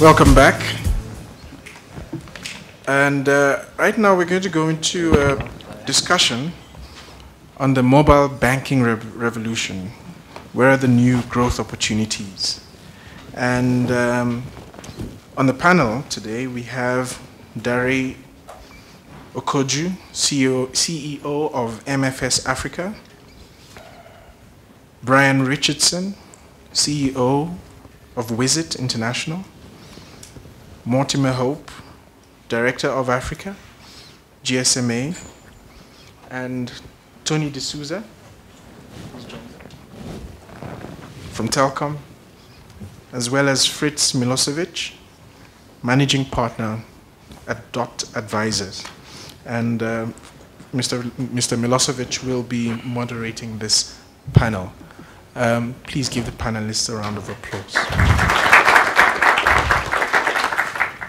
Welcome back. And right now we're going to go into a discussion on the mobile banking revolution. Where are the new growth opportunities? And on the panel today we have Darryl Okoudjou, CEO of MFS Africa, Brian Richardson, CEO of Wizzit International, Mortimer Hope, Director of Africa, GSMA, and Tony de Sousa from Telkom, as well as Fritz Milosevic, Managing Partner at Dotadvisors. And Mr. Milosevic will be moderating this panel. Please give the panelists a round of applause.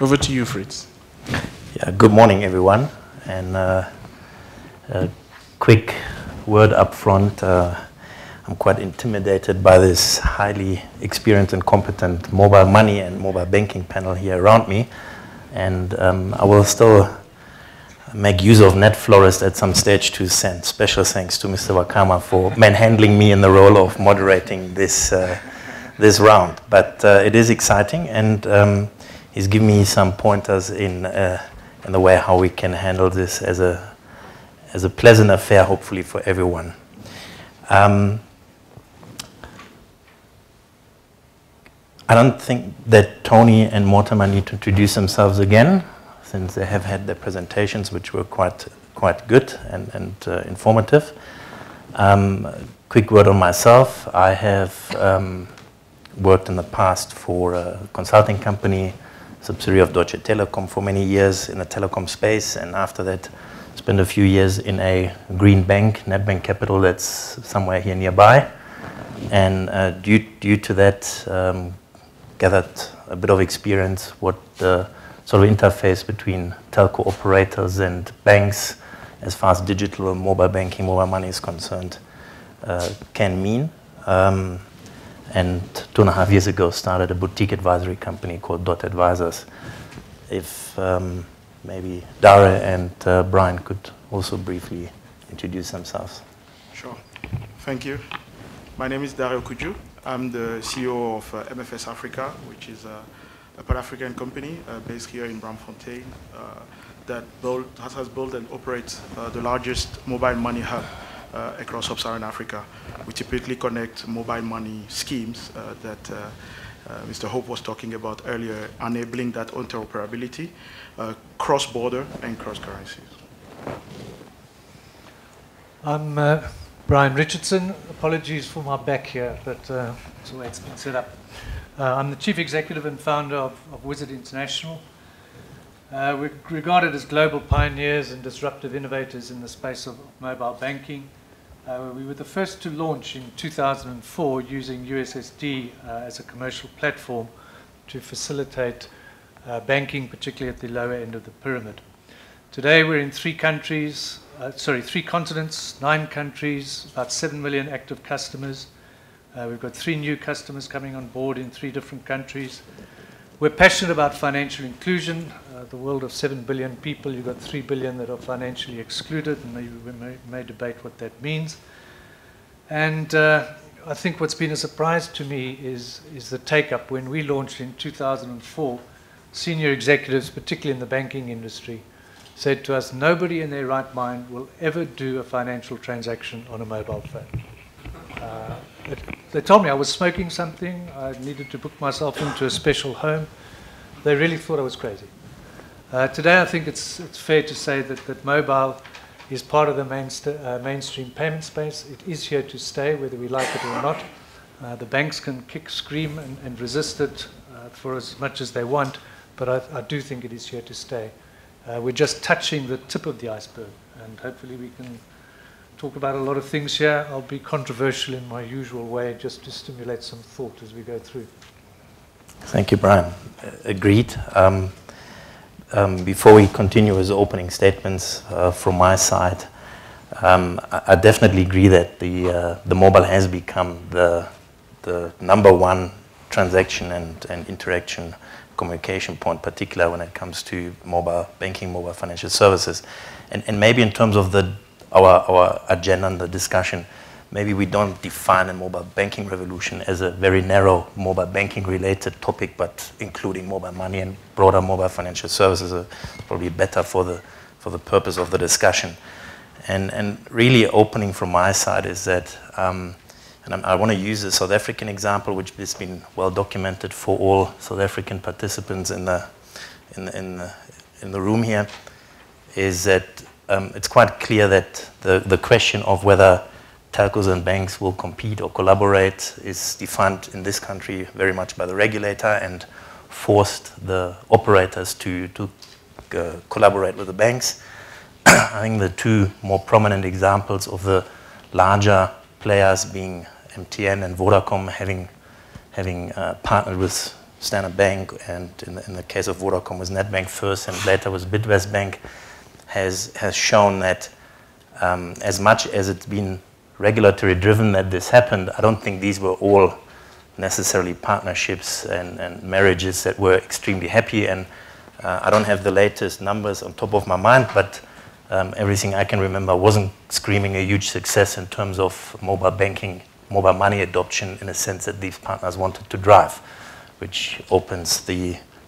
Over to you, Fritz. Yeah, good morning, everyone. And a quick word up front. I'm quite intimidated by this highly experienced and competent mobile money and mobile banking panel here around me. And I will still make use of Net Florist at some stage to send special thanks to Mr. Wakama for manhandling me in the role of moderating this this round. But it is exciting, and he's given me some pointers in the way how we can handle this as a pleasant affair, hopefully for everyone. I don't think that Tony and Mortimer need to introduce themselves again, since they have had their presentations, which were quite good and informative. Quick word on myself. I have worked in the past for a consulting company, subsidiary of Deutsche Telekom, for many years in the telecom space, and after that spent a few years in a green bank, Nedbank Capital, that's somewhere here nearby. And due to that, gathered a bit of experience what the sort of interface between telco operators and banks, as far as digital and mobile banking, mobile money is concerned, can mean. And 2.5 years ago started a boutique advisory company called Dotadvisors. If maybe Darryl and Brian could also briefly introduce themselves. Sure. Thank you. My name is Darryl Okoudjou. I'm the CEO of MFS Africa, which is a Pan-African company based here in Braamfontein that has built and operates the largest mobile money hub across sub-Saharan Africa. We typically connect mobile money schemes that Mr. Hope was talking about earlier, enabling that interoperability, cross-border and cross-currencies. I'm Brian Richardson. Apologies for my back here, but that's the way it's been set up. I'm the Chief Executive and Founder of Wizzit International. We're regarded as global pioneers and disruptive innovators in the space of mobile banking. We were the first to launch in 2004 using USSD as a commercial platform to facilitate banking, particularly at the lower end of the pyramid. Today we're in three continents, 9 countries, about 7 million active customers. We've got 3 new customers coming on board in 3 different countries. We're passionate about financial inclusion. The world of 7 billion people, you've got 3 billion that are financially excluded, and we may debate what that means. And I think what's been a surprise to me is the take-up. When we launched in 2004, senior executives, particularly in the banking industry, said to us, nobody in their right mind will ever do a financial transaction on a mobile phone. They told me I was smoking something, I needed to book myself into a special home. They really thought I was crazy. Today I think it's fair to say that mobile is part of the mainstream payment space. It is here to stay, whether we like it or not. The banks can kick, scream and resist it for as much as they want, but I do think it is here to stay. We're just touching the tip of the iceberg, and hopefully we can talk about a lot of things here. I'll be controversial in my usual way, just to stimulate some thought as we go through. Thank you, Brian. Agreed. Before we continue with the opening statements from my side, I definitely agree that the mobile has become the #1 transaction and interaction communication point, particularly when it comes to mobile banking, mobile financial services. And maybe in terms of our agenda and the discussion, maybe we don't define a mobile banking revolution as a very narrow mobile banking related topic, but including mobile money and broader mobile financial services are probably better for the purpose of the discussion. And really opening from my side is that, and I want to use a South African example, which has been well documented for all South African participants in the room here, is that it's quite clear that the question of whether telcos and banks will compete or collaborate is defined in this country very much by the regulator and forced the operators to collaborate with the banks. I think the two more prominent examples of the larger players being MTN and Vodacom having partnered with Standard Bank, and in the case of Vodacom was Nedbank first and later was Bidvest Bank, has shown that as much as it's been regulatory driven that this happened, I don't think these were all necessarily partnerships and marriages that were extremely happy. And I don't have the latest numbers on top of my mind, but everything I can remember wasn't screaming a huge success in terms of mobile banking, mobile money adoption in a sense that these partners wanted to drive, which opens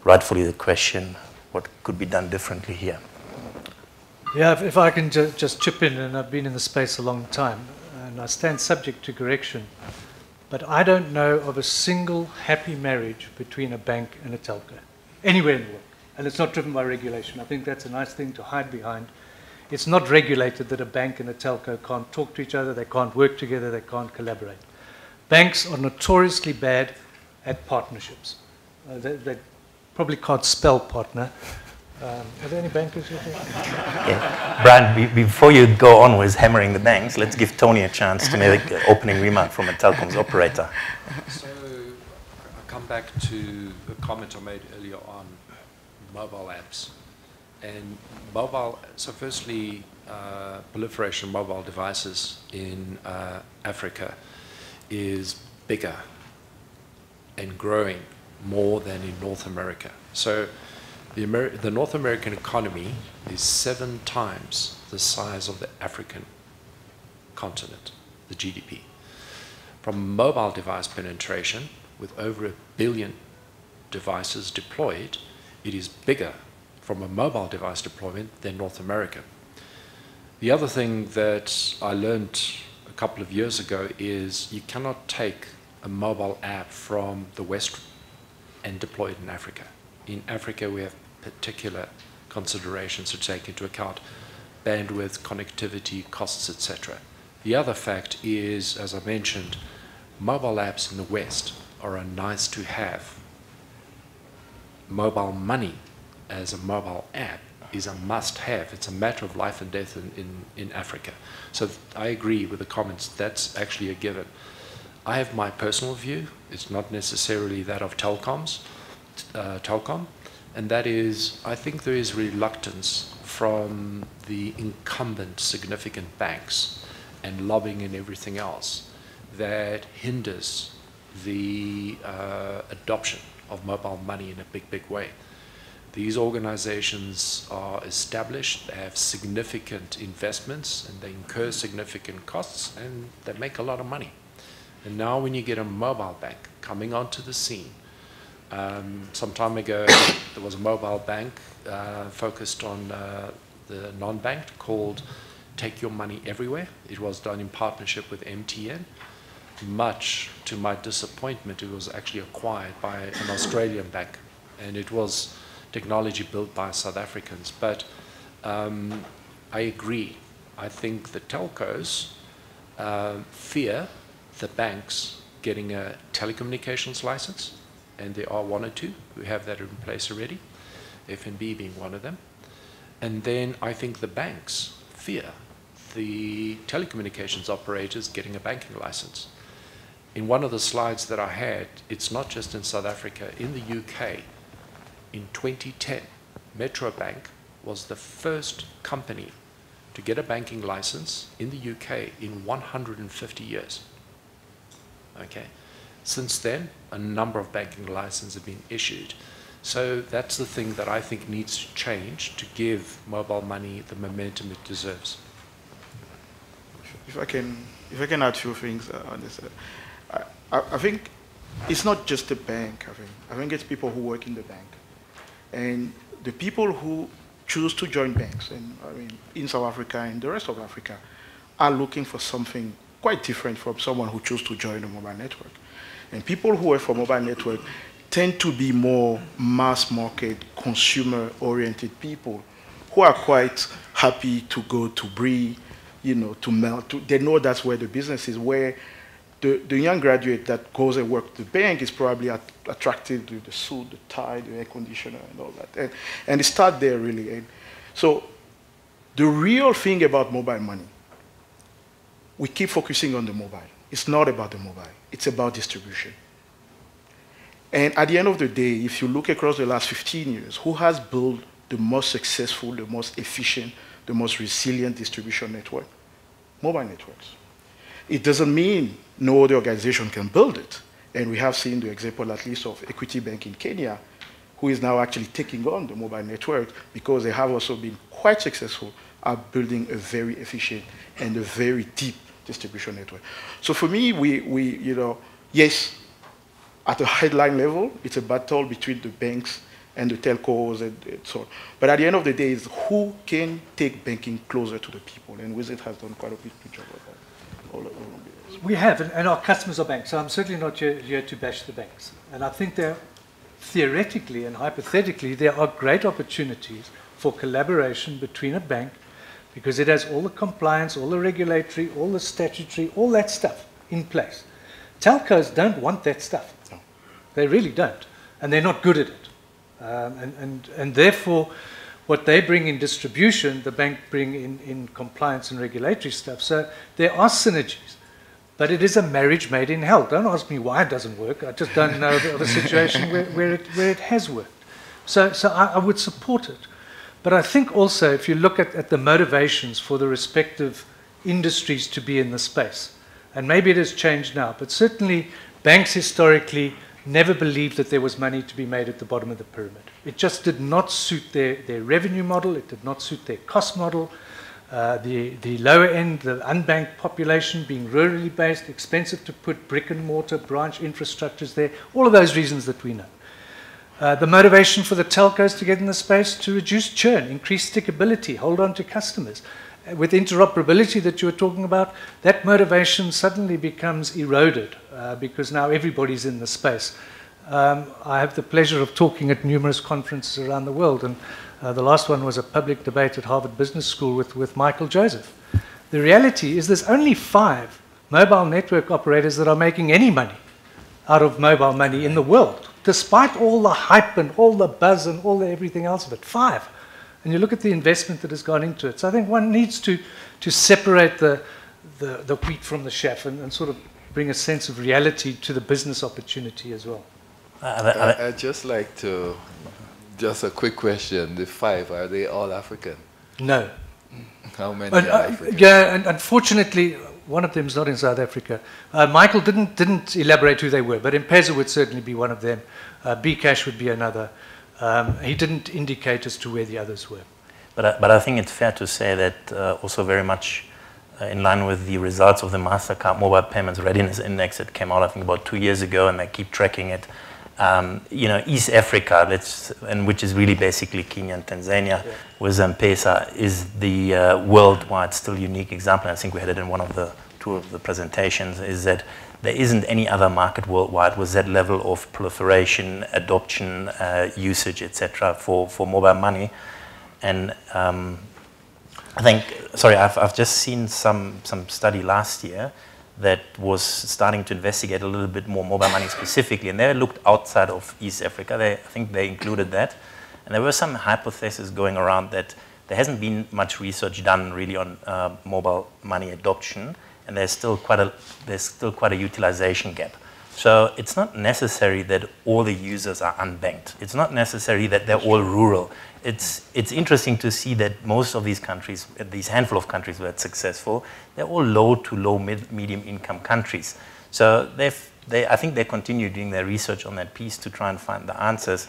rightfully the question, what could be done differently here? Yeah, if I can just chip in, and I've been in the space a long time, and I stand subject to correction, but I don't know of a single happy marriage between a bank and a telco, anywhere in the world. And it's not driven by regulation. I think that's a nice thing to hide behind. It's not regulated that a bank and a telco can't talk to each other, they can't work together, they can't collaborate. Banks are notoriously bad at partnerships. They probably can't spell partner. Are there any bankers here? Yeah. Brian, before you go on with hammering the banks, let's give Tony a chance to make an opening remark from a Telkom's operator. So I'll come back to a comment I made earlier on mobile apps. And so firstly, proliferation of mobile devices in Africa is bigger and growing more than in North America. So the North American economy is 7 times the size of the African continent, the GDP. From mobile device penetration, with over 1 billion devices deployed, it is bigger from a mobile device deployment than North America. The other thing that I learned a couple of years ago is you cannot take a mobile app from the West and deploy it in Africa. In Africa, we have particular considerations to take into account: bandwidth, connectivity, costs, etc. The other fact is, as I mentioned, mobile apps in the West are a nice to have. Mobile money as a mobile app is a must-have. It's a matter of life and death in Africa. So I agree with the comments. That's actually a given. I have my personal view. It's not necessarily that of Telkom, and that is, I think there is reluctance from the incumbent significant banks and lobbying and everything else that hinders the adoption of mobile money in a big way. These organizations are established, they have significant investments, and they incur significant costs, and they make a lot of money. And now when you get a mobile bank coming onto the scene, some time ago there was a mobile bank focused on the non-banked called Take Your Money Everywhere. It was done in partnership with MTN. Much to my disappointment, it was actually acquired by an Australian bank, and it was technology built by South Africans. But I agree. I think the telcos fear the banks getting a telecommunications license, and there are 1 or 2 who have that in place already, FNB being one of them. And then I think the banks fear the telecommunications operators getting a banking license. In one of the slides that I had, it's not just in South Africa, in the UK, in 2010, Metro Bank was the first company to get a banking license in the UK in 150 years. Okay. Since then, a number of banking licenses have been issued. So that's the thing that I think needs to change to give mobile money the momentum it deserves. If I can add a few things on this. I think it's not just the bank. I think it's people who work in the bank. And the people who choose to join banks, and I mean, in South Africa and the rest of Africa, are looking for something quite different from someone who chooses to join a mobile network. And people who work for mobile network tend to be more mass market, consumer-oriented people who are quite happy to go to Brie, you know, to melt. They know that's where the business is, where the young graduate that goes and works at the bank is probably attracted to the suit, the tie, the air conditioner, and all that. And they start there, really. And so the real thing about mobile money, we keep focusing on the mobile. It's not about the mobile. It's about distribution. And at the end of the day, if you look across the last 15 years, who has built the most successful, the most efficient, the most resilient distribution network? Mobile networks. It doesn't mean no other organization can build it. And we have seen the example, at least, of Equity Bank in Kenya, who is now actually taking on the mobile network because they have also been quite successful at building a very efficient and a very deep distribution network. So for me, we you know, yes, at a headline level, it's a battle between the banks and the telcos and so on. But at the end of the day, it's who can take banking closer to the people. And Wizzit has done quite a good job of that. We have, and our customers are banks, so I'm certainly not here to bash the banks. And I think there, theoretically and hypothetically, there are great opportunities for collaboration between a bank because it has all the compliance, all the regulatory, all the statutory, all that stuff in place. Telcos don't want that stuff. No. They really don't. And they're not good at it. And therefore, what they bring in distribution, the bank bring in compliance and regulatory stuff. So there are synergies. But it is a marriage made in hell. Don't ask me why it doesn't work. I just don't know of a situation where it has worked. So I would support it. But I think also if you look at the motivations for the respective industries to be in the space, and maybe it has changed now, but certainly banks historically never believed that there was money to be made at the bottom of the pyramid. It just did not suit their revenue model. It did not suit their cost model. The lower end, the unbanked population being rurally based, expensive to put brick and mortar branch infrastructures there, all of those reasons that we know. The motivation for the telcos to get in the space to reduce churn, increase stickability, hold on to customers. With interoperability that you were talking about, that motivation suddenly becomes eroded because now everybody's in the space. I have the pleasure of talking at numerous conferences around the world, and the last one was a public debate at Harvard Business School with Michael Joseph. The reality is there's only 5 mobile network operators that are making any money out of mobile money in the world, despite all the hype and all the buzz and all the everything else of it. 5. And you look at the investment that has gone into it. So I think one needs to separate the wheat from the chaff and sort of bring a sense of reality to the business opportunity as well. I'd just like to, just a quick question. The 5, are they all African? No. How many are African? Yeah, and unfortunately, one of them is not in South Africa. Michael didn't elaborate who they were, but M-Pesa would certainly be one of them. Bcash would be another. He didn't indicate as to where the others were. But I think it's fair to say that also very much in line with the results of the MasterCard Mobile Payments Readiness Index that came out, I think, about 2 years ago, and they keep tracking it. You know, East Africa, and which is really basically Kenya and Tanzania, yeah, with M-Pesa, is the worldwide still unique example. I think we had it in one of the 2 of the presentations, is that there isn't any other market worldwide with that level of proliferation, adoption, usage, etc. for mobile money. And I think, sorry, I've just seen some study last year that was starting to investigate a little bit more mobile money specifically, and they looked outside of East Africa. I think they included that. And there were some hypotheses going around that there hasn't been much research done really on mobile money adoption, and there's still quite a utilization gap. So it's not necessary that all the users are unbanked. It's not necessary that they're all rural. It's interesting to see that most of these countries, these handful of countries where it's successful, they're all low to medium income countries. So I think they continue doing their research on that piece to try and find the answers.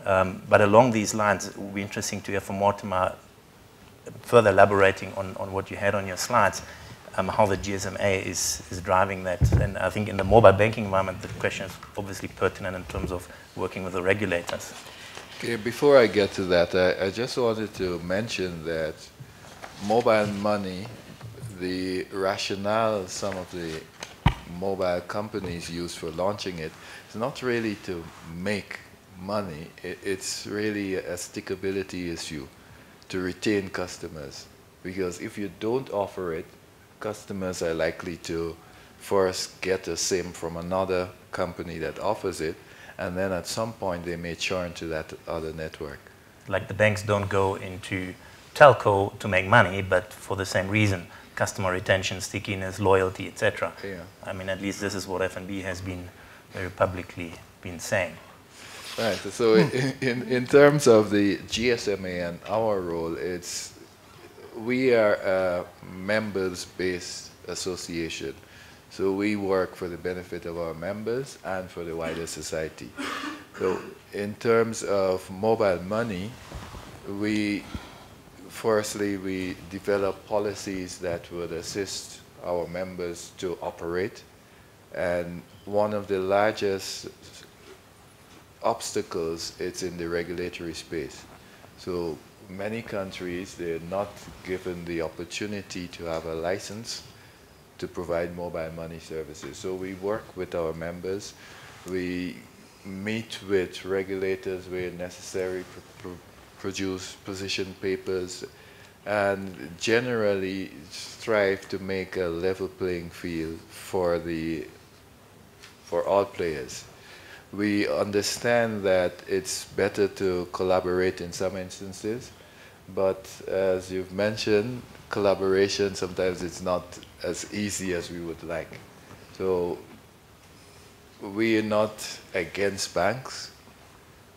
But along these lines, it would be interesting to hear from Mortimer, further elaborating on what you had on your slides, how the GSMA is driving that. And I think in the mobile banking environment, the question is obviously pertinent in terms of working with the regulators. Okay, before I get to that, I just wanted to mention that mobile money, the rationale some of the mobile companies use for launching it is not really to make money. It's really a stickability issue to retain customers. Because if you don't offer it, customers are likely to first get the same from another company that offers it, and then at some point they may churn to that other network. Like the banks don't go into telco to make money, but for the same reason, customer retention, stickiness, loyalty, etc. Yeah. I mean, at least this is what FNB has been very publicly been saying. Right, so in terms of the GSMA and our role, we are a members-based association. So we work for the benefit of our members and for the wider society. So in terms of mobile money, firstly, we develop policies that would assist our members to operate. And one of the largest obstacles, it's in the regulatory space. So many countries, they're not given the opportunity to have a license to provide mobile money services. So we work with our members. We meet with regulators where necessary, produce position papers, and generally strive to make a level playing field for all players. We understand that it's better to collaborate in some instances, but as you've mentioned, collaboration sometimes it's not as easy as we would like. So we are not against banks.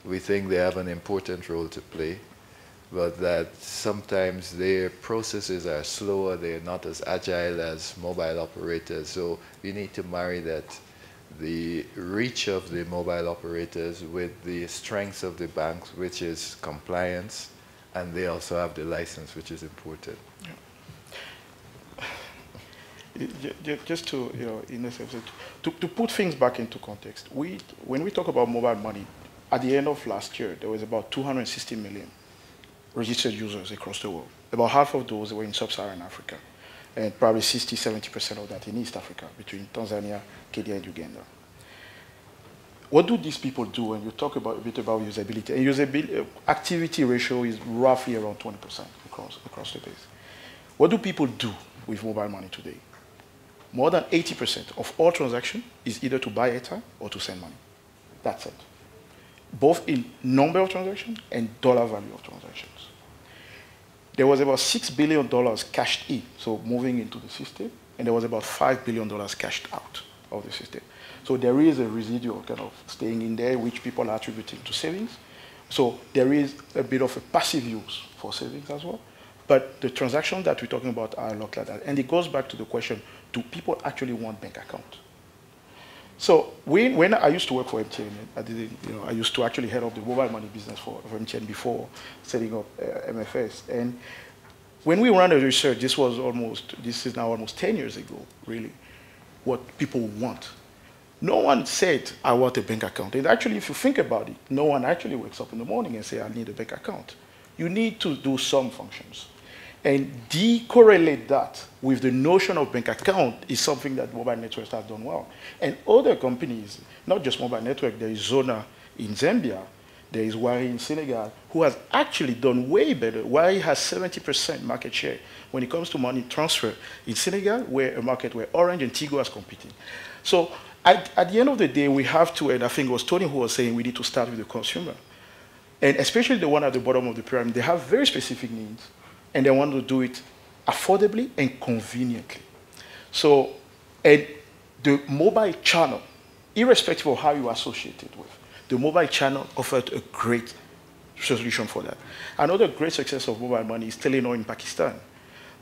We think they have an important role to play, but that sometimes their processes are slower, they're not as agile as mobile operators. So we need to marry that, the reach of the mobile operators with the strengths of the banks, which is compliance, and they also have the license, which is important. Yeah. Just to, in a sense, to put things back into context, when we talk about mobile money, at the end of last year, there was about 260 million registered users across the world. About half of those were in sub-Saharan Africa, and probably 60–70% of that in East Africa, between Tanzania, Kenya, and Uganda. What do these people do when you talk a bit about usability? And usability, activity ratio is roughly around 20% across the base. What do people do with mobile money today? More than 80% of all transactions is either to buy airtime or to send money. That's it. Both in number of transactions and dollar value of transactions. There was about $6 billion cashed in, so moving into the system, and there was about $5 billion cashed out of the system. So there is a residual kind of staying in there, which people are attributing to savings. So there is a bit of a passive use for savings as well. But the transactions that we're talking about are a lot like that. And it goes back to the question, do people actually want bank account? So when I used to work for MTN, I used to actually head up the mobile money business for MTN before setting up MFS. And when we ran the research, this is now almost 10 years ago, really, what people want. No one said, I want a bank account. And actually, if you think about it, no one actually wakes up in the morning and says, I need a bank account. You need to do some functions. And decorrelate that with the notion of bank account is something that mobile networks have done well. And other companies, not just mobile network, there is Zona in Zambia, there is Wari in Senegal, who has actually done way better. Wari has 70% market share when it comes to money transfer in Senegal, where a market where Orange and Tigo is competing. So at the end of the day, we have to, and I think it was Tony who was saying we need to start with the consumer. And especially the one at the bottom of the pyramid, they have very specific needs, and they want to do it affordably and conveniently. So, and the mobile channel, irrespective of how you associate it with, the mobile channel offered a great solution for that. Another great success of mobile money is Telenor in Pakistan.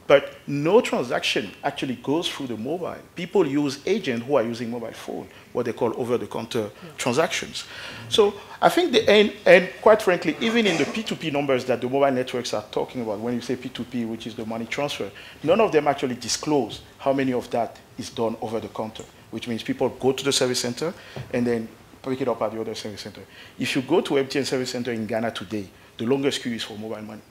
But no transaction actually goes through the mobile. People use agents who are using mobile phone, what they call over-the-counter transactions. So I think and quite frankly, even in the P2P numbers that the mobile networks are talking about, when you say P2P, which is the money transfer, none of them actually disclose how many of that is done over the counter, which means people go to the service center and then pick it up at the other service center. If you go to MTN service center in Ghana today, the longest queue is for mobile money,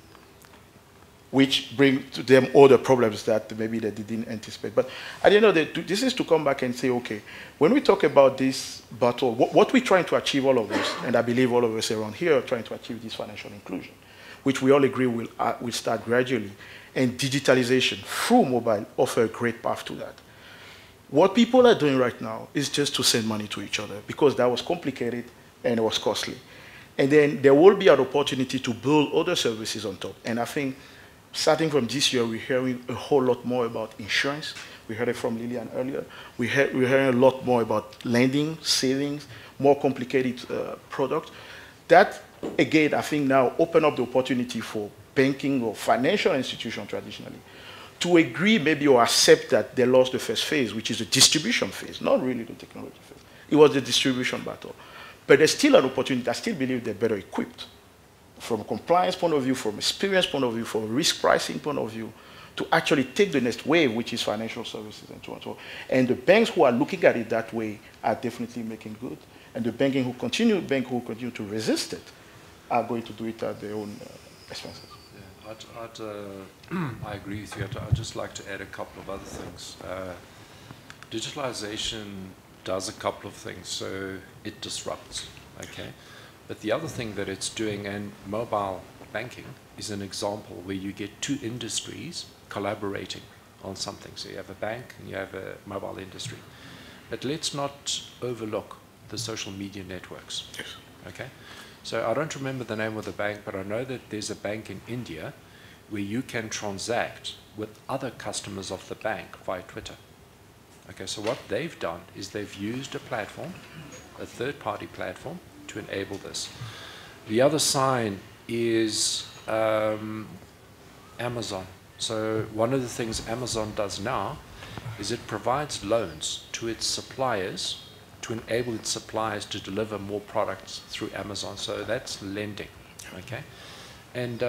which bring to them all the problems that maybe they didn't anticipate. But at the end of the day, this is to come back and say, okay, when we talk about this battle, what we're trying to achieve, all of us, and I believe all of us around here are trying to achieve this financial inclusion, which we all agree will start gradually, and digitalization through mobile offer a great path to that. What people are doing right now is just to send money to each other, because that was complicated and it was costly. And then there will be an opportunity to build other services on top. And I think starting from this year, we're hearing a whole lot more about insurance. We heard it from Lillian earlier. We're hearing a lot more about lending, savings, more complicated products. That, again, I think now open up the opportunity for banking or financial institutions traditionally to agree maybe or accept that they lost the first phase, which is the distribution phase, not really the technology phase. It was the distribution battle. But there's still an opportunity. I still believe they're better equipped from a compliance point of view, from experience point of view, from a risk pricing point of view, to actually take the next wave, which is financial services and so on and so on. And the banks who are looking at it that way are definitely making good. And the banks who continue to resist it are going to do it at their own expenses. Yeah, I agree with you. I'd just like to add a couple of other things. Digitalization does a couple of things. So it disrupts, okay? But the other thing that it's doing, and mobile banking is an example where you get two industries collaborating on something. So you have a bank and you have a mobile industry. But let's not overlook the social media networks. Yes. Okay? So I don't remember the name of the bank, but I know that there's a bank in India where you can transact with other customers of the bank via Twitter. Okay, so what they've done is they've used a platform, a third-party platform, to enable this. The other sign is Amazon. So one of the things Amazon does now is it provides loans to its suppliers to enable its suppliers to deliver more products through Amazon. So that's lending, okay? And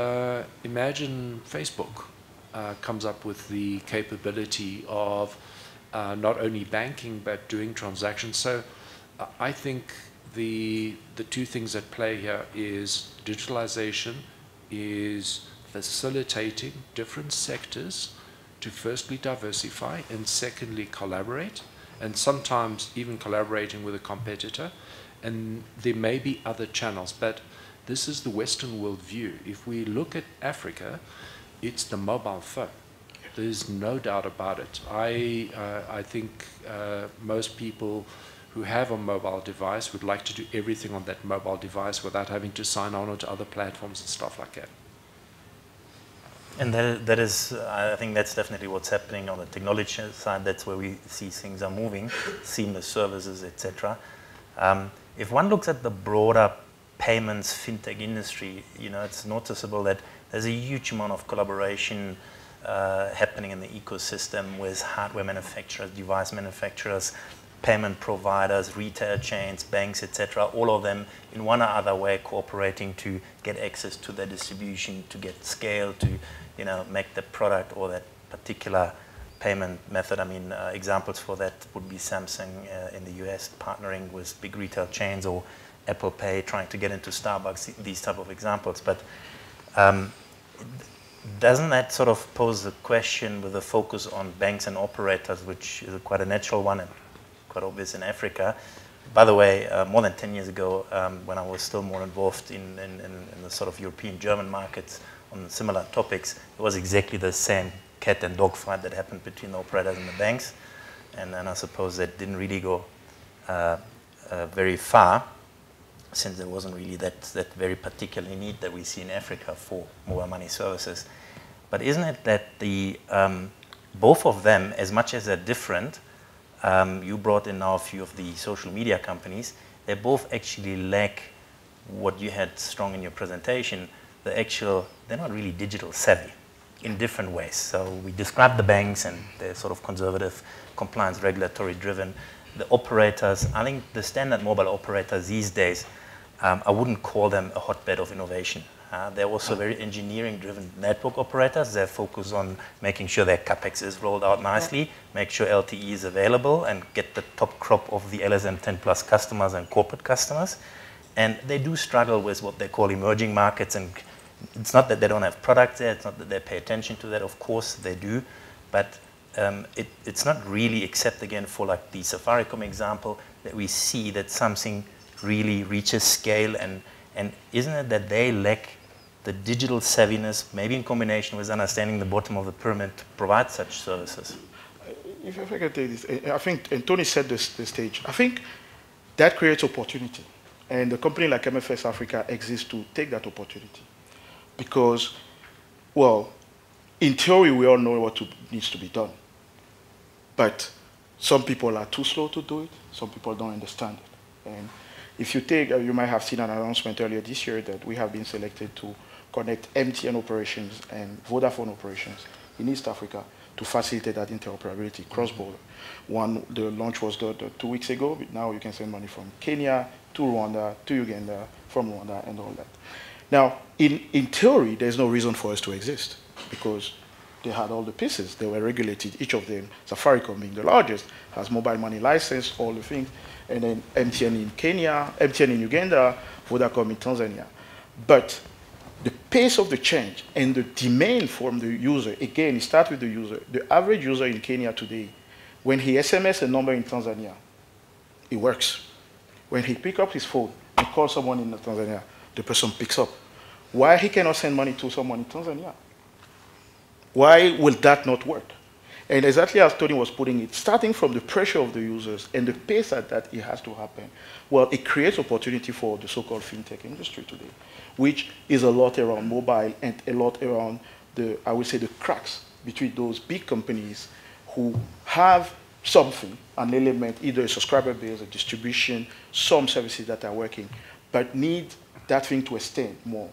imagine Facebook comes up with the capability of not only banking but doing transactions. So I think the two things at play here is digitalization is facilitating different sectors to firstly diversify and secondly collaborate, and sometimes even collaborating with a competitor. And there may be other channels, but this is the Western world view. If we look at Africa, it's the mobile phone. There's no doubt about it. I think most people who have a mobile device would like to do everything on that mobile device without having to sign on to other platforms and stuff like that. And that is, I think that's definitely what's happening on the technology side. That's where we see things are moving, seamless services, etc. If one looks at the broader payments fintech industry, you know, it's noticeable that there's a huge amount of collaboration happening in the ecosystem with hardware manufacturers, device manufacturers, payment providers, retail chains, banks, etc. All of them in one or other way cooperating to get access to their distribution, to get scale, to make the product or that particular payment method. I mean, examples for that would be Samsung in the US partnering with big retail chains, or Apple Pay trying to get into Starbucks, these type of examples. But doesn't that sort of pose a question with a focus on banks and operators, which is quite a natural one and quite obvious in Africa? By the way, more than 10 years ago, when I was still more involved in the sort of European German markets on similar topics, it was exactly the same cat and dog fight that happened between the operators and the banks. And I suppose that didn't really go very far, since there wasn't really that very particular need that we see in Africa for mobile money services. But isn't it that the both of them, as much as they're different, you brought in now a few of the social media companies, they both actually lack what you had strong in your presentation, they're not really digital savvy. in different ways. So we described the banks and they're sort of conservative, compliance, regulatory driven. The operators, I think the standard mobile operators these days, I wouldn't call them a hotbed of innovation. They're also very engineering-driven network operators. They're focused on making sure their CapEx is rolled out nicely, make sure LTE is available, and get the top crop of the LSM 10 plus customers and corporate customers. And they do struggle with what they call emerging markets. And it's not that they don't have products there. It's not that they pay attention to that. Of course, they do. But it's not really, except again for like the Safaricom example, that we see that something really reaches scale. And isn't it that they lack the digital savviness, maybe in combination with understanding the bottom of the pyramid, to provide such services? If I can take this, I think, and Tony set the stage, I think that creates opportunity. And a company like MFS Africa exists to take that opportunity. Because, well, in theory, we all know what needs to be done. But some people are too slow to do it. Some people don't understand it. And if you take, you might have seen an announcement earlier this year that we have been selected to connect MTN operations and Vodafone operations in East Africa to facilitate that interoperability cross-border. The launch was done 2 weeks ago, but now you can send money from Kenya to Rwanda, to Uganda, from Rwanda, and all that. Now, in theory, there's no reason for us to exist because they had all the pieces. They were regulated, each of them, Safaricom being the largest, has mobile money license, all the things, and then MTN in Kenya, MTN in Uganda, Vodacom in Tanzania. But the pace of the change and the demand from the user, again, it starts with the user. The average user in Kenya today, when he SMS a number in Tanzania, it works. When he picks up his phone and calls someone in Tanzania, the person picks up. Why he cannot send money to someone in Tanzania? Why will that not work? And exactly as Tony was putting it, starting from the pressure of the users and the pace at that it has to happen, well, it creates opportunity for the so-called fintech industry today, which is a lot around mobile and a lot around the, I would say, the cracks between those big companies who have something, an element, either a subscriber base, a distribution, some services that are working, but need that thing to extend more.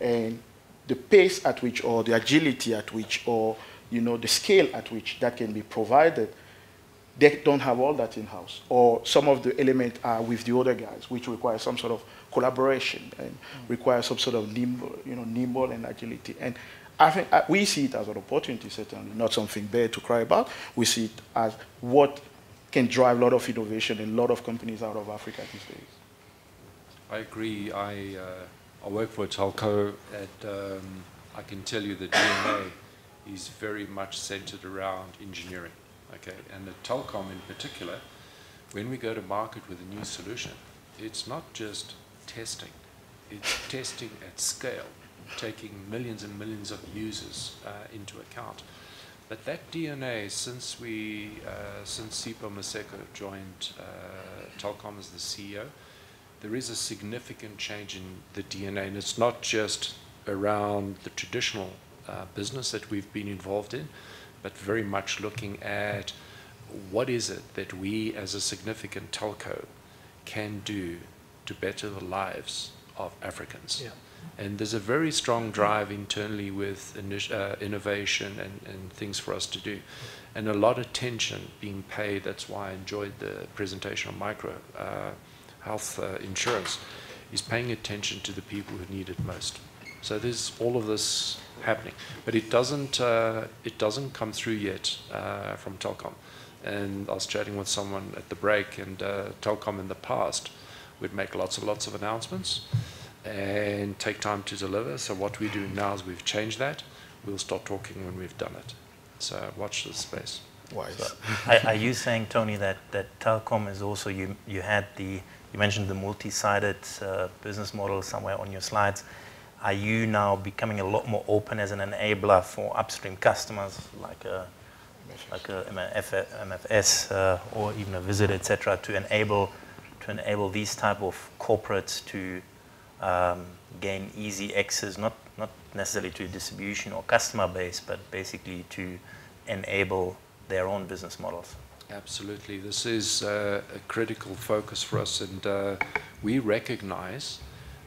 And the pace at which, or the agility at which, or the scale at which that can be provided, they don't have all that in-house. Or some of the elements are with the other guys, which require some sort of collaboration and require some sort of nimble and agility. And I think we see it as an opportunity, certainly, not something bad to cry about. We see it as what can drive a lot of innovation in a lot of companies out of Africa these days. I agree. I work for a telco, and I can tell you the DNA is very much centered around engineering. Okay, and the Telkom in particular, when we go to market with a new solution, it's not just testing, it's testing at scale, taking millions and millions of users into account. But that DNA, since Sipho Maseko joined Telkom as the CEO, there is a significant change in the DNA, and it's not just around the traditional business that we've been involved in, but very much looking at what is it that we as a significant telco can do to better the lives of Africans. Yeah. And there's a very strong drive internally with innovation and things for us to do. And a lot of attention being paid. That's why I enjoyed the presentation on micro health insurance, is paying attention to the people who need it most. So there's all of this happening, but it doesn't come through yet from Telkom. And I was chatting with someone at the break, and Telkom in the past would make lots of announcements and take time to deliver. So what we're doing now is we've changed that. We'll start talking when we've done it. So watch this space. Wise. So, are you saying, Tony, that Telkom is also, you mentioned the multi-sided business model somewhere on your slides. Are you now becoming a lot more open as an enabler for upstream customers like a MFS or even a Wizzit, etc., to enable these type of corporates to gain easy access, not necessarily to distribution or customer base, but basically to enable their own business models? Absolutely. This is a critical focus for us, and we recognize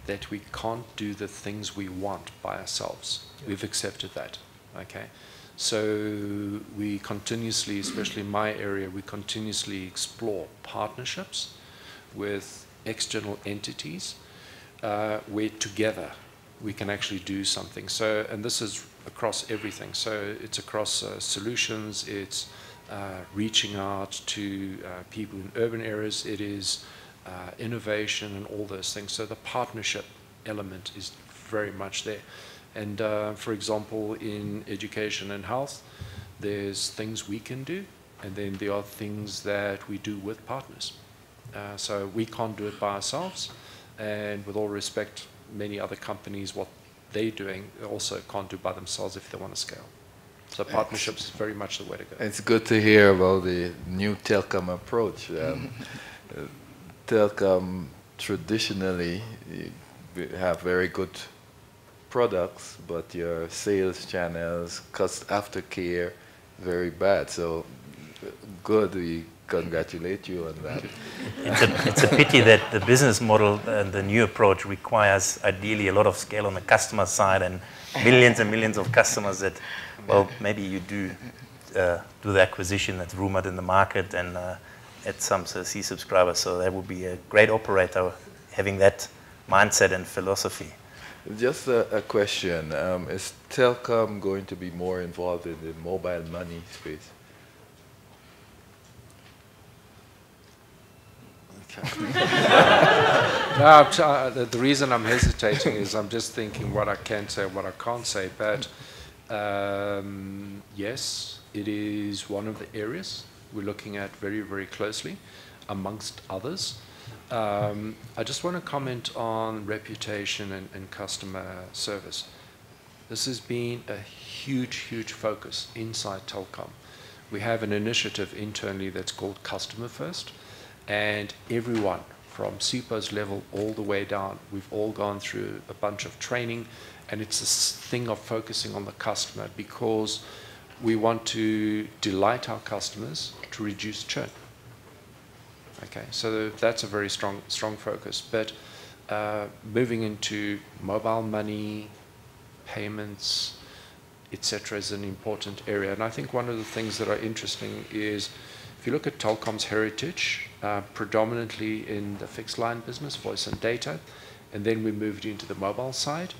that we can't do the things we want by ourselves. Yeah. We've accepted that. Okay, so we continuously, especially in my area, we continuously explore partnerships with external entities where together we can actually do something. So, and this is across everything. So it's across solutions, it's reaching out to people in urban areas, it is innovation and all those things. So the partnership element is very much there. And for example, in education and health, there's things we can do, and then there are things that we do with partners. So we can't do it by ourselves, and with all respect, many other companies, what they're doing, also can't do by themselves if they want to scale. So partnerships is very much the way to go. It's good to hear about the new Telkom approach. Telkom traditionally have very good products, but your sales channels, aftercare, very bad. So good, we congratulate you on that. It's a pity that the business model and the new approach requires ideally a lot of scale on the customer side and millions of customers that, well, maybe you do the acquisition that's rumored in the market and add some C subscribers. So that would be a great operator having that mindset and philosophy. Just a question. Is Telkom going to be more involved in the mobile money space? The reason I'm hesitating is I'm just thinking what I can say and what I can't say. But yes, it is one of the areas we're looking at very, very closely, amongst others. I just want to comment on reputation and customer service. This has been a huge focus inside Telkom. We have an initiative internally that's called Customer First, and everyone from CPO's level all the way down, we've all gone through a bunch of training, and it's this thing of focusing on the customer because we want to delight our customers to reduce churn. Okay, so that's a very strong focus. But moving into mobile money, payments, etc., is an important area. And I think one of the things that are interesting is if you look at Telkom's heritage, predominantly in the fixed line business, voice and data, and then we moved into the mobile side.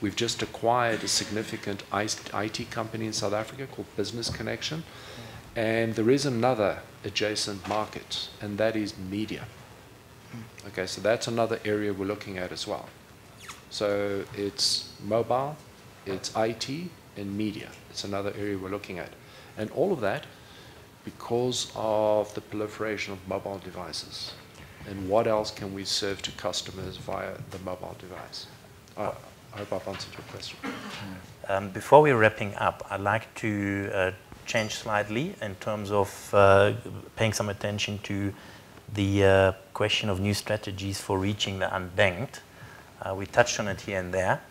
We've just acquired a significant IT company in South Africa called Business Connection. And there is another adjacent market, and that is media. Okay, so that's another area we're looking at as well. So it's mobile, it's IT, and media. It's another area we're looking at. And all of that because of the proliferation of mobile devices. And what else can we serve to customers via the mobile device? I hope I've answered your question. Before we're wrapping up, I'd like to change slightly in terms of paying some attention to the question of new strategies for reaching the unbanked. We touched on it here and there.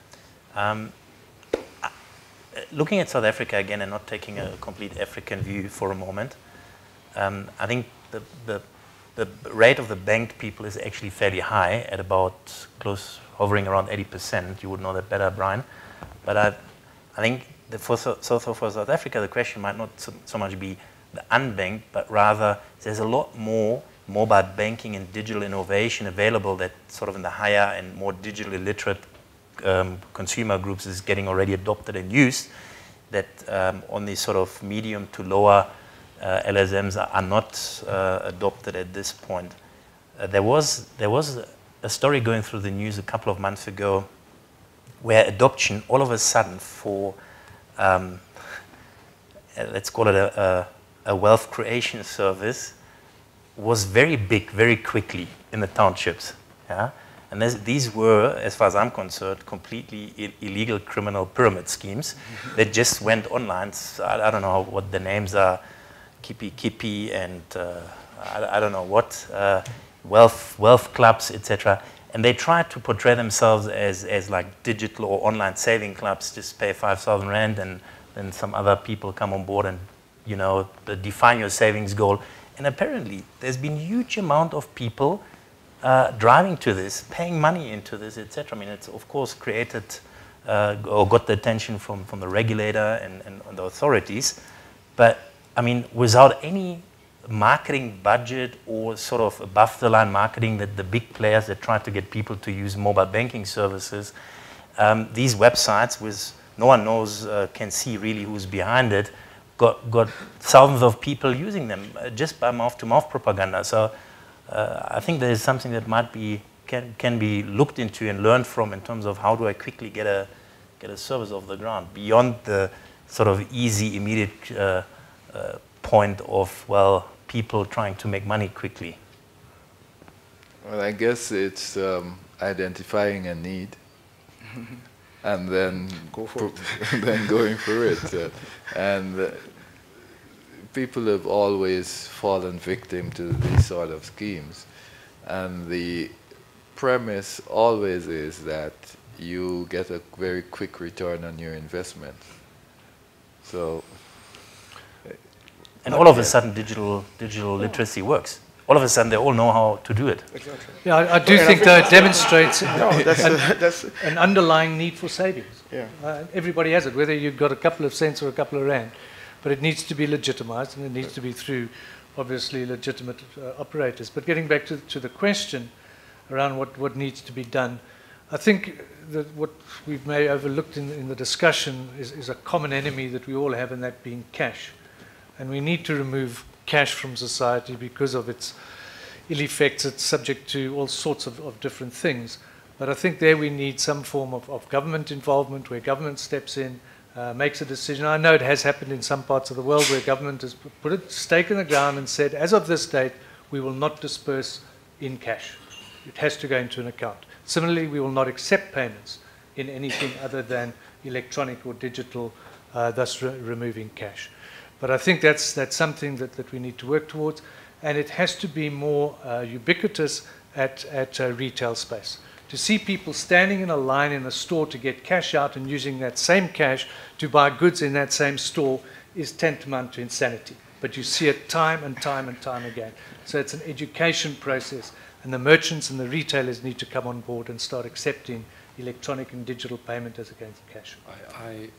Looking at South Africa again and not taking a complete African view for a moment, I think the rate of the banked people is actually fairly high at about hovering around 80%. You would know that better, Brian. But I think for South Africa, the question might not so much be the unbanked, but rather there's a lot more mobile banking and digital innovation available that sort of in the higher and more digitally literate consumer groups is getting already adopted and used, that on these sort of medium to lower LSMs are not adopted at this point. There was a story going through the news a couple of months ago where adoption all of a sudden for let's call it a wealth creation service was very big, very quickly in the townships. Yeah? And these were, as far as I'm concerned, completely illegal criminal pyramid schemes that just went online. So I don't know what the names are, Kippy and I don't know what, wealth clubs, etc. And they tried to portray themselves as like digital or online saving clubs, just pay 5,000 Rand and then some other people come on board and, you know, define your savings goal. And apparently there's been a huge amount of people driving to this, paying money into this, etc. I mean, it's of course created or got the attention from the regulator and the authorities. But, I mean, without any marketing budget or sort of above-the-line marketing that the big players that try to get people to use mobile banking services, these websites with no one knows, can see really who's behind it, got thousands of people using them just by mouth-to-mouth propaganda. So I think there is something that might be can be looked into and learned from in terms of how do I quickly get a service off the ground beyond the sort of easy, immediate point of, well, people trying to make money quickly. Well, I guess it's identifying a need and then then going for it. And people have always fallen victim to these sort of schemes. And the premise always is that you get a very quick return on your investment. So, and all of a sudden, digital literacy works. All of a sudden, they all know how to do it. Exactly. Yeah, I do think that it demonstrates that's an underlying need for savings. Yeah. Everybody has it, whether you've got a couple of cents or a couple of rand. But it needs to be legitimized, and it needs to be through, obviously, legitimate operators. But getting back to the question around what needs to be done, I think that what we've may overlooked in the discussion is a common enemy that we all have, and that being cash. And we need to remove cash from society because of its ill effects. It's subject to all sorts of different things. But I think there we need some form of government involvement where government steps in, makes a decision. I know it has happened in some parts of the world where government has put a stake in the ground and said, as of this date, we will not disperse in cash. It has to go into an account. Similarly, we will not accept payments in anything other than electronic or digital, thus removing cash. But I think that's something that we need to work towards, and it has to be more ubiquitous at retail space. To see people standing in a line in a store to get cash out and using that same cash to buy goods in that same store is tantamount to insanity. But you see it time and time and time again. So it's an education process, and the merchants and the retailers need to come on board and start accepting electronic and digital payment as against cash.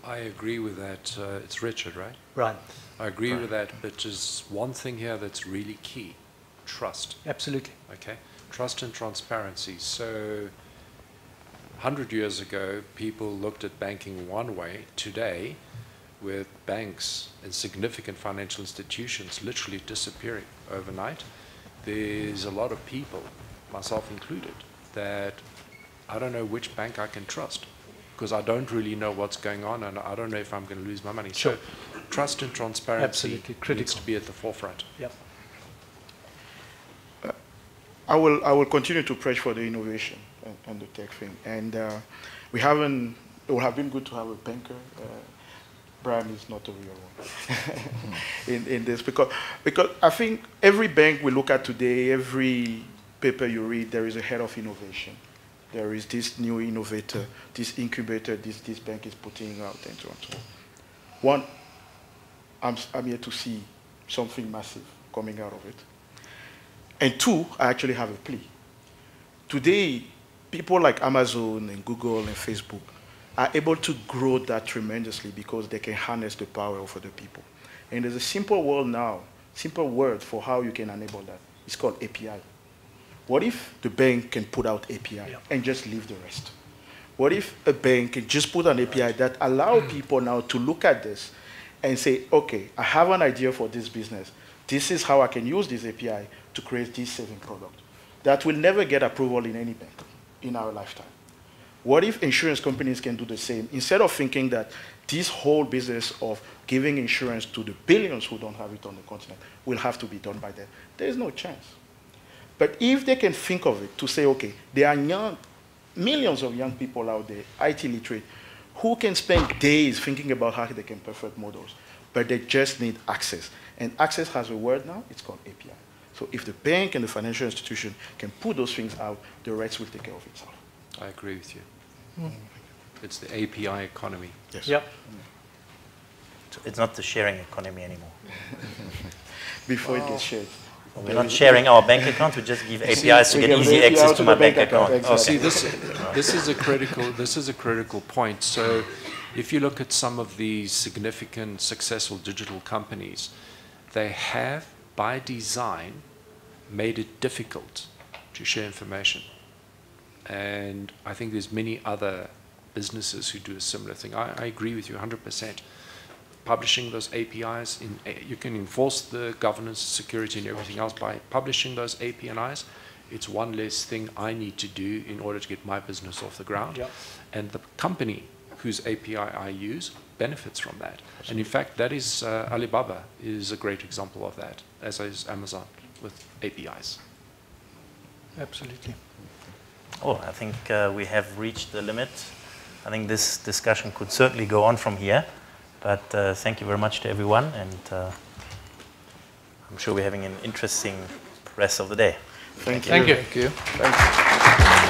I agree with that. It's Richard, right? Right. I agree with that, but there's one thing here that's really key: trust. Absolutely. Okay, trust and transparency. So 100 years ago, people looked at banking one way. Today, with banks and significant financial institutions literally disappearing overnight, there's a lot of people, myself included, that I don't know which bank I can trust because I don't really know what's going on and I don't know if I'm going to lose my money. Sure. So trust and transparency Absolutely critical. needs to be at the forefront. Yep. I will continue to push for the innovation and the tech thing. And it would have been good to have a banker. Brian is not a real one in this because I think every bank we look at today, every paper you read, there is a head of innovation. There is this new innovator, this incubator, this bank is putting out, and so on. So one, I'm here to see something massive coming out of it. And two, I actually have a plea. Today, people like Amazon and Google and Facebook are able to grow that tremendously because they can harness the power of other people. And there's a simple word for how you can enable that. It's called API. What if the bank can put out API and just leave the rest? What if a bank can just put an API that allows people now to look at this and say, okay, I have an idea for this business. This is how I can use this API to create this saving product. That will never get approval in any bank in our lifetime. What if insurance companies can do the same? Instead of thinking that this whole business of giving insurance to the billions who don't have it on the continent will have to be done by them, there is no chance. But if they can think of it to say, okay, there are millions of young people out there, IT literate, who can spend days thinking about how they can perfect models, but they just need access. And access has a word now, it's called API. So if the bank and the financial institution can put those things out, the rest will take care of itself. I agree with you. It's the API economy. Yes. Yep. It's not the sharing economy anymore. Before it gets shared. We're not sharing our bank accounts. We just give APIs to get easy access to my bank account. Okay. See, this is a critical point. So, if you look at some of the significant, successful digital companies, they have, by design, made it difficult to share information. And I think there's many other businesses who do a similar thing. I agree with you 100%. Publishing those APIs, you can enforce the governance, security, and everything else by publishing those APIs. It's one less thing I need to do in order to get my business off the ground. Yep. And the company whose API I use benefits from that. And in fact, that is Alibaba is a great example of that, as is Amazon with APIs. Absolutely. Oh, I think we have reached the limit. I think this discussion could certainly go on from here, but thank you very much to everyone, and I'm sure we're having an interesting rest of the day. Thank you. Thank you. Thank you. Thank you.